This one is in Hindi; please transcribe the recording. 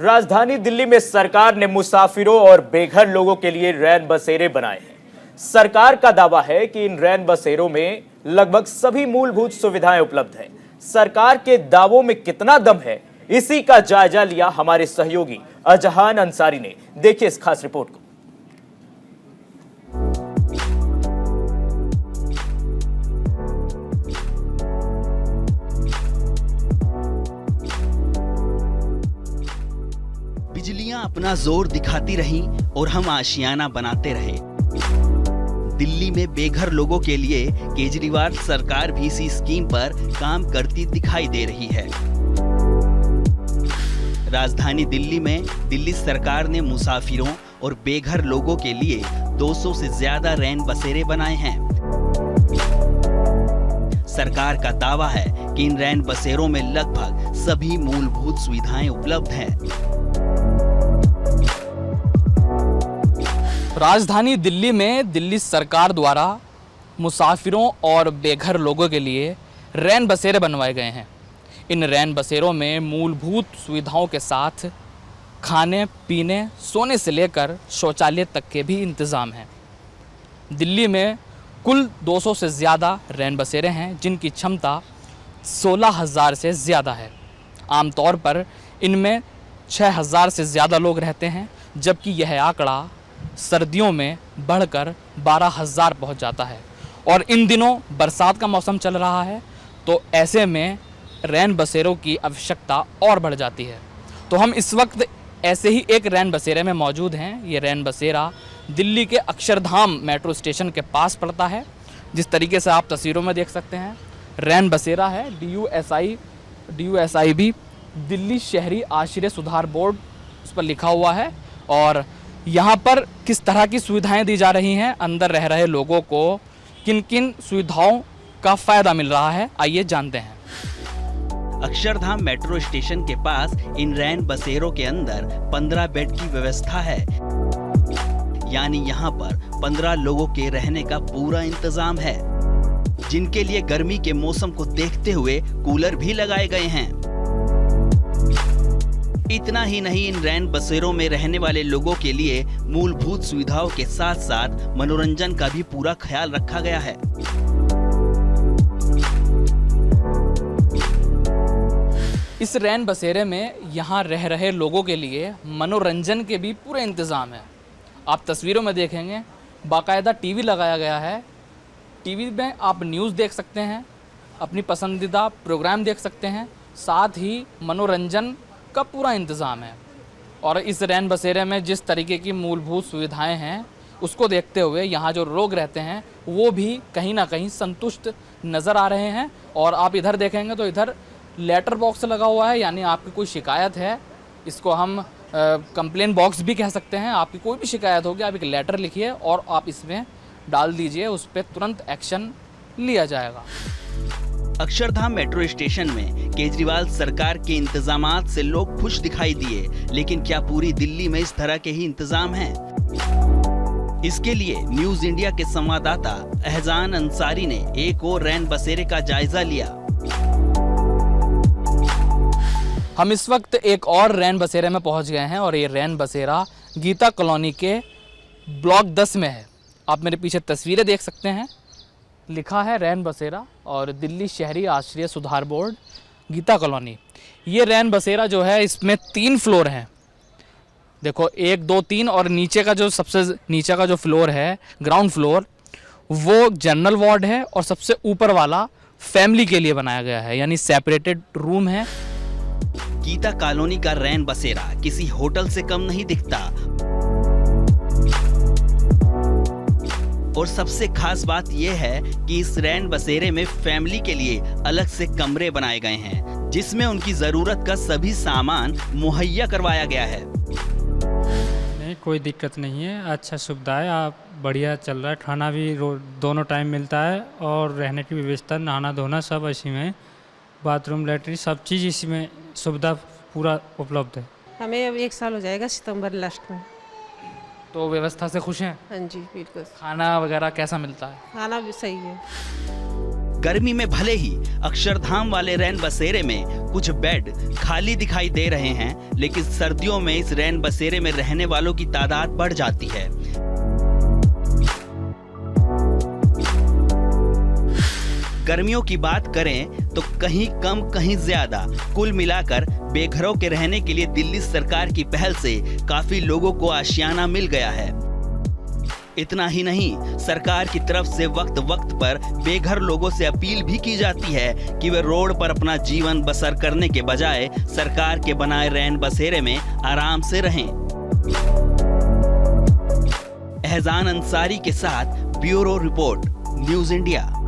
राजधानी दिल्ली में सरकार ने मुसाफिरों और बेघर लोगों के लिए रैन बसेरे बनाए हैं। सरकार का दावा है कि इन रैन बसेरों में लगभग सभी मूलभूत सुविधाएं उपलब्ध हैं। सरकार के दावों में कितना दम है, इसी का जायजा लिया हमारे सहयोगी अजहान अंसारी ने। देखिए इस खास रिपोर्ट को। बिजलियां अपना जोर दिखाती रहीं और हम आशियाना बनाते रहे। दिल्ली में बेघर लोगों के लिए केजरीवाल सरकार भी इसी स्कीम पर काम करती दिखाई दे रही है। राजधानी दिल्ली में दिल्ली सरकार ने मुसाफिरों और बेघर लोगों के लिए 200 से ज्यादा रैन बसेरे बनाए हैं। सरकार का दावा है कि इन रैन बसेरों में लगभग सभी मूलभूत सुविधाएं उपलब्ध हैं। राजधानी दिल्ली में दिल्ली सरकार द्वारा मुसाफिरों और बेघर लोगों के लिए रैन बसेरे बनवाए गए हैं। इन रैन बसेरों में मूलभूत सुविधाओं के साथ खाने पीने सोने से लेकर शौचालय तक के भी इंतज़ाम हैं। दिल्ली में कुल 200 से ज़्यादा रैन बसेरे हैं, जिनकी क्षमता 16,000 से ज़्यादा है। आमतौर पर इनमें 6,000 से ज़्यादा लोग रहते हैं, जबकि यह आंकड़ा सर्दियों में बढ़कर 12,000 पहुँच जाता है। और इन दिनों बरसात का मौसम चल रहा है, तो ऐसे में रैन बसेरों की आवश्यकता और बढ़ जाती है। तो हम इस वक्त ऐसे ही एक रैन बसेरे में मौजूद हैं। ये रैन बसेरा दिल्ली के अक्षरधाम मेट्रो स्टेशन के पास पड़ता है। जिस तरीके से आप तस्वीरों में देख सकते हैं, रैन बसेरा है। DUSIB दिल्ली शहरी आश्रय सुधार बोर्ड उस पर लिखा हुआ है। और यहाँ पर किस तरह की सुविधाएं दी जा रही हैं, अंदर रह रहे लोगों को किन किन सुविधाओं का फ़ायदा मिल रहा है, आइए जानते हैं। अक्षरधाम मेट्रो स्टेशन के पास इन रैन बसेरों के अंदर 15 बेड की व्यवस्था है, यानी यहाँ पर 15 लोगों के रहने का पूरा इंतजाम है, जिनके लिए गर्मी के मौसम को देखते हुए कूलर भी लगाए गए हैं। इतना ही नहीं, इन रैन बसेरों में रहने वाले लोगों के लिए मूलभूत सुविधाओं के साथ साथ मनोरंजन का भी पूरा ख्याल रखा गया है। इस रैन बसेरे में यहाँ रह रहे लोगों के लिए मनोरंजन के भी पूरे इंतज़ाम है। आप तस्वीरों में देखेंगे बाकायदा टीवी लगाया गया है। टीवी में आप न्यूज़ देख सकते हैं, अपनी पसंदीदा प्रोग्राम देख सकते हैं, साथ ही मनोरंजन का पूरा इंतज़ाम है। और इस रैन बसेरे में जिस तरीके की मूलभूत सुविधाएं हैं, उसको देखते हुए यहाँ जो लोग रहते हैं वो भी कहीं ना कहीं संतुष्ट नज़र आ रहे हैं। और आप इधर देखेंगे तो इधर लेटर बॉक्स लगा हुआ है, यानी आपकी कोई शिकायत है, इसको हम कंप्लेन बॉक्स भी कह सकते हैं। आपकी कोई भी शिकायत होगी, आप एक लेटर लिखिए और आप इसमें डाल दीजिए, उस पर तुरंत एक्शन लिया जाएगा। अक्षरधाम मेट्रो स्टेशन में केजरीवाल सरकार के इंतजामात से लोग खुश दिखाई दिए, लेकिन क्या पूरी दिल्ली में इस तरह के ही इंतजाम हैं? इसके लिए न्यूज इंडिया के संवाददाता अहजान अंसारी ने एक और रैन बसेरे का जायजा लिया। हम इस वक्त एक और रैन बसेरे में पहुंच गए हैं और ये रैन बसेरा गीता कॉलोनी के ब्लॉक 10 में है। आप मेरे पीछे तस्वीरें देख सकते हैं, लिखा है रैन बसेरा और दिल्ली शहरी आश्रय सुधार बोर्ड गीता कॉलोनी। ये रैन बसेरा जो है, इसमें 3 फ्लोर हैं। देखो 1 2 3, और नीचे का जो सबसे नीचे का जो फ्लोर है, ग्राउंड फ्लोर, वो जनरल वार्ड है और सबसे ऊपर वाला फैमिली के लिए बनाया गया है, यानी सेपरेटेड रूम है। गीता कॉलोनी का रैन बसेरा किसी होटल से कम नहीं दिखता। और सबसे खास बात यह है कि इस रैन बसेरे में फैमिली के लिए अलग से कमरे बनाए गए हैं, जिसमें उनकी जरूरत का सभी सामान मुहैया करवाया गया है। नहीं, कोई दिक्कत नहीं है, अच्छा सुविधा है, आप बढ़िया चल रहा है। खाना भी दोनों टाइम मिलता है और रहने की व्यवस्था, नहाना धोना सब इसी में, बाथरूम लैट्रिन सब चीज़ इसी में सुविधा पूरा उपलब्ध है। हमें अब 1 साल हो जाएगा सितंबर लास्ट में। तो व्यवस्था से खुश हैं? हाँ जी बिल्कुल। खाना वगैरह कैसा मिलता है? खाना भी सही है। गर्मी में भले ही अक्षरधाम वाले रैन बसेरे में कुछ बेड खाली दिखाई दे रहे हैं, लेकिन सर्दियों में इस रैन बसेरे में रहने वालों की तादाद बढ़ जाती है। गर्मियों की बात करें तो कहीं कम कहीं ज्यादा, कुल मिलाकर बेघरों के रहने के लिए दिल्ली सरकार की पहल से काफी लोगों को आशियाना मिल गया है। इतना ही नहीं, सरकार की तरफ से वक्त वक्त पर बेघर लोगों से अपील भी की जाती है कि वे रोड पर अपना जीवन बसर करने के बजाय सरकार के बनाए रैन बसेरे में आराम से रहें। एहसान अंसारी के साथ ब्यूरो रिपोर्ट, न्यूज़ इंडिया।